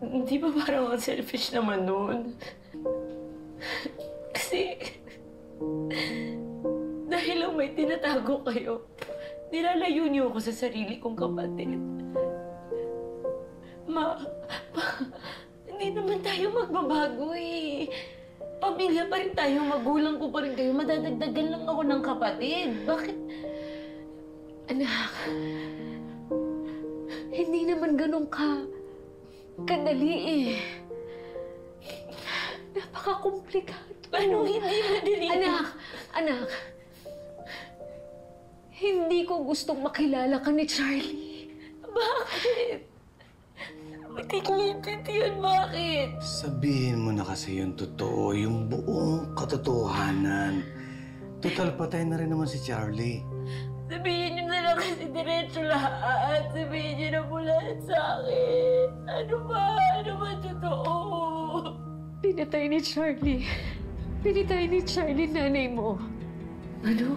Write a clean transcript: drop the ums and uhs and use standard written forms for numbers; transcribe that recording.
Hindi ba parang ang selfish naman nun? Kasi dahil lang may tinatago kayo, nilalayo niyo ako sa sarili kong kapatid. Ma, hindi naman tayo magbabago eh. Pamilya pa rin tayo, magulang ko pa rin kayo. Madadagdagan lang ako ng kapatid. Bakit? Anak, hindi naman ganun kadali eh. Napaka-komplikado. Paano hindi madali? Anak, hindi ko gustong makilala ka ni Charlie. Bakit? Hindi ko maintindihan bakit. Sabihin mo na kasi yung totoo, yung buong katotohanan. Total, patay na rin naman si Charlie. Sabihin niyo na lang kasi diretso lahat. Sabihin niyo na po lahat sa akin. Ano ba? Ano ba totoo? Pinatay ni Charlie nanay mo. Ano?